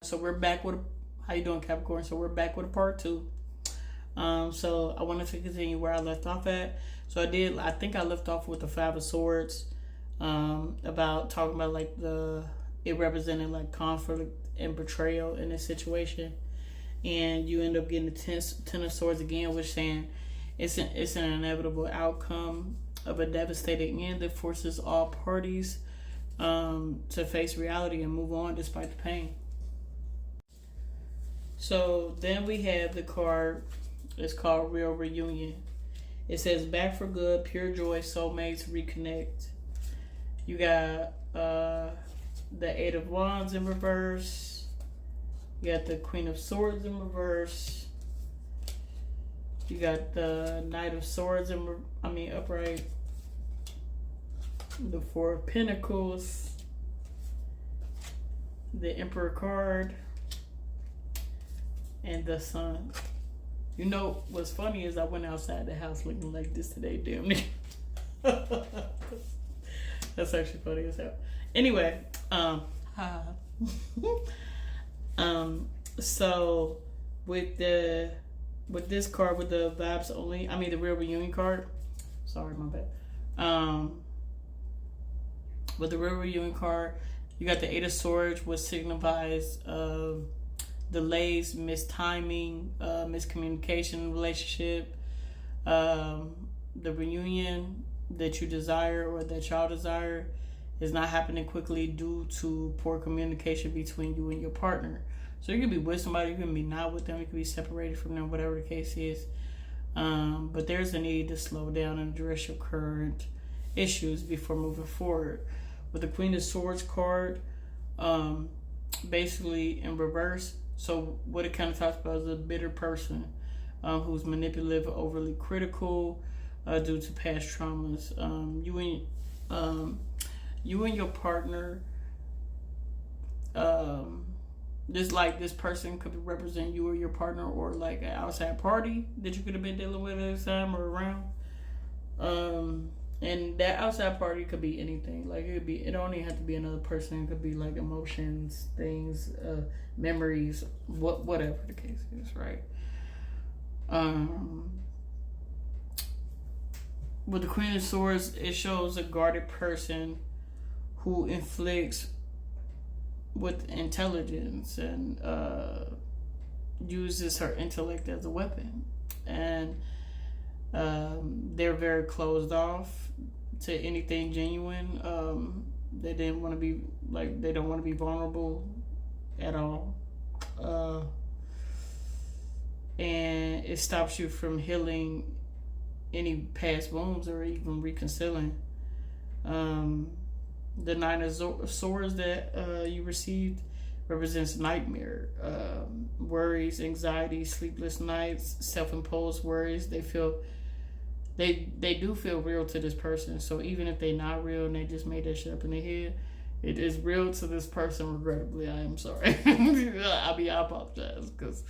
So we're back with how you doing, Capricorn? So we're back with a part two. So I wanted to continue where I left off at. So I think I left off with the Five of Swords, about talking about like it represented like conflict and betrayal in this situation, and you end up getting the Ten of Swords again, which saying it's an inevitable outcome of a devastating end that forces all parties to face reality and move on despite the pain. So then we have the card. It's called Real Reunion. It says back for good, pure joy, soulmates reconnect. You got the Eight of Wands in reverse. You got the Queen of Swords in reverse. You got the Knight of Swords upright. The Four of Pentacles. The Emperor card. And the Sun. You know what's funny is I went outside the house looking like this today, damn near. That's actually funny as hell. Anyway, so with this card, with the vibes only, the Real Reunion card. Sorry, my bad. With the Real Reunion card, you got the Eight of Swords, which signifies delays, mistiming, miscommunication, relationship, the reunion that you desire or that y'all desire is not happening quickly due to poor communication between you and your partner. So you could be with somebody, you can be not with them, you could be separated from them, whatever the case is. But there's a need to slow down and address your current issues before moving forward. With the Queen of Swords card, basically in reverse, so what it kind of talks about is a bitter person who's manipulative, overly critical due to past traumas. You and your partner, this person could represent you or your partner, or like an outside party that you could have been dealing with at this time or around. And that outside party could be anything. Like it don't even have to be another person. It could be like emotions, things, memories, whatever the case is, right? With the Queen of Swords, it shows a guarded person who inflicts with intelligence and uses her intellect as a weapon, and they're very closed off to anything genuine. They don't want to be vulnerable at all, and it stops you from healing any past wounds or even reconciling. The Nine of Swords that you received represents nightmare, worries, anxiety, sleepless nights, self-imposed worries. They do feel real to this person. So even if they're not real and they just made that shit up in their head, it is real to this person. Regrettably, I am sorry. I apologize, because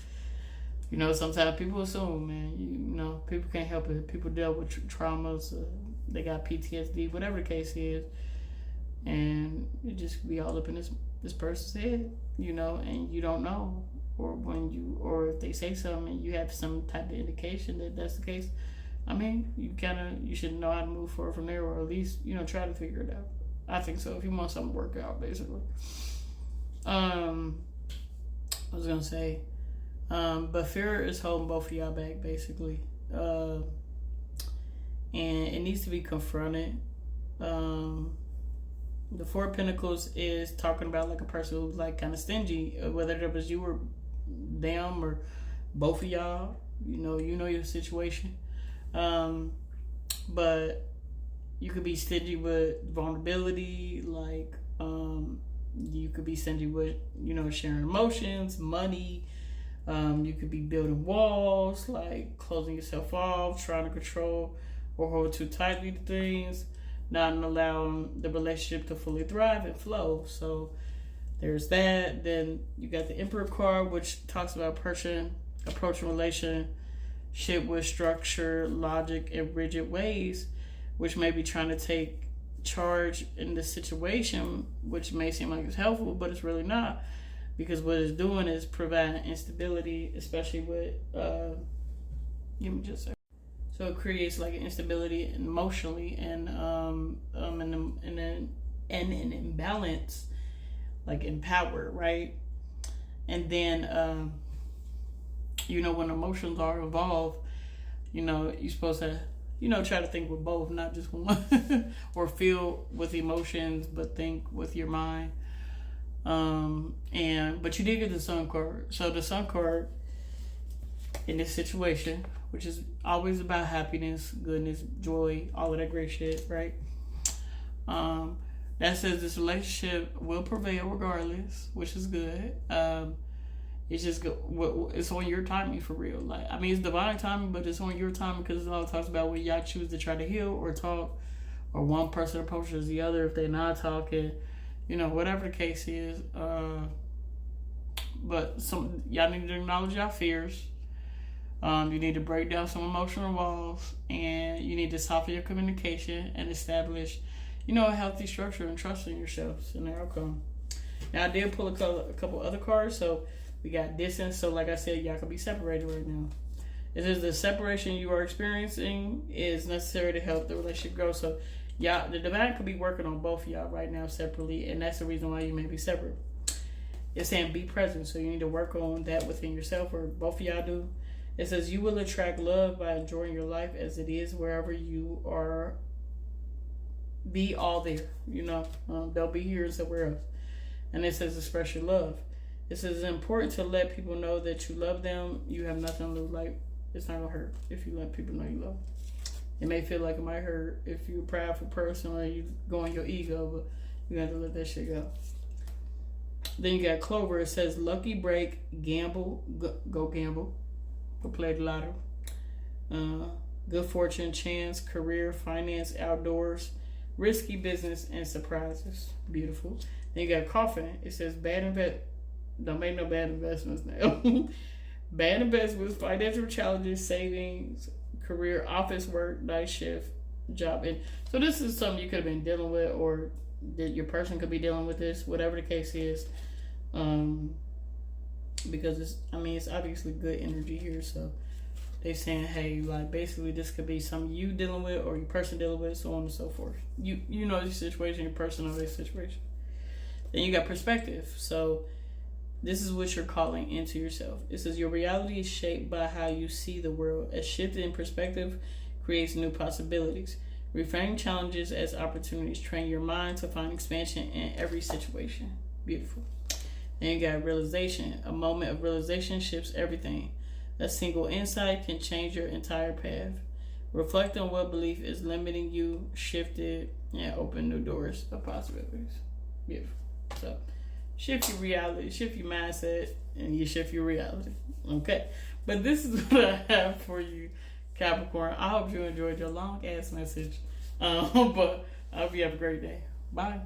sometimes people assume, man. People can't help it. People deal with traumas. They got PTSD, whatever the case is, and it just be all up in this person's head, and you don't know, or if they say something and you have some type of indication that that's the case. You should know how to move forward from there, or at least, try to figure it out. I think so. If you want something to work out, basically. I was going to say, but fear is holding both of y'all back, basically. And it needs to be confronted. The Four of Pentacles is talking about like a person who's like kind of stingy, whether it was you or them or both of y'all. You know your situation. But you could be stingy with vulnerability, like you could be stingy with sharing emotions, money. You could be building walls, like closing yourself off, trying to control or hold too tightly to things, not allowing the relationship to fully thrive and flow. So there's that. Then you got the Emperor card, which talks about person approaching relationship with structure, logic, and rigid ways, which may be trying to take charge in the situation, which may seem like it's helpful, but it's really not. because what it's doing is providing instability, especially with give me just a second. So it creates like an instability emotionally and an imbalance, like in power, right? And then when emotions are involved, you're supposed to try to think with both, not just one, or feel with emotions, but think with your mind. But you did get the Sun card. So the Sun card in this situation, which is always about happiness, goodness, joy, all of that great shit, right? That says this relationship will prevail regardless, which is good. It's just it's on your timing for real. Like, I mean, it's divine timing, but it's on your timing because it all talks about when y'all choose to try to heal or talk, or one person approaches the other if they're not talking, whatever the case is. But y'all need to acknowledge y'all fears. You need to break down some emotional walls, and you need to soften your communication and establish, a healthy structure and trust in yourselves and the outcome. Now, I did pull a couple other cards, so we got distance. So, like I said, y'all can be separated right now. It says the separation you are experiencing is necessary to help the relationship grow. So, y'all, the divine could be working on both of y'all right now separately, and that's the reason why you may be separate. It's saying be present, so you need to work on that within yourself, or both of y'all do. It says you will attract love by enjoying your life as it is wherever you are. Be all there, they'll be here and somewhere else. And it says express your love. It says it's important to let people know that you love them. You have nothing to lose. Like, it's not gonna hurt if you let people know you love them. It may feel like it might hurt if you're a prideful person or you go on your ego, but you have to let that shit go. Then you got Clover. It says lucky break, gamble, go gamble, go play the lotto. Good fortune, chance, career, finance, outdoors, risky business, and surprises. Beautiful. Then you got Coffin. It says don't make no bad investments now. Bad investments, financial challenges, savings, career, office work, night shift, job. And so this is something you could have been dealing with, or that your person could be dealing with this, whatever the case is. Because it's obviously good energy here. So they saying, hey, like, basically this could be something you dealing with or your person dealing with, so on and so forth. You know your situation, your person knows their situation. Then you got perspective. So this is what you're calling into yourself. It says your reality is shaped by how you see the world. A shift in perspective creates new possibilities. Reframe challenges as opportunities. Train your mind to find expansion in every situation. Beautiful. Then you got realization. A moment of realization shifts everything. A single insight can change your entire path. Reflect on what belief is limiting you, shift it, and open new doors of possibilities. Beautiful. So, shift your reality, shift your mindset, and you shift your reality. Okay? But this is what I have for you, Capricorn. I hope you enjoyed your long-ass message. But I hope you have a great day. Bye.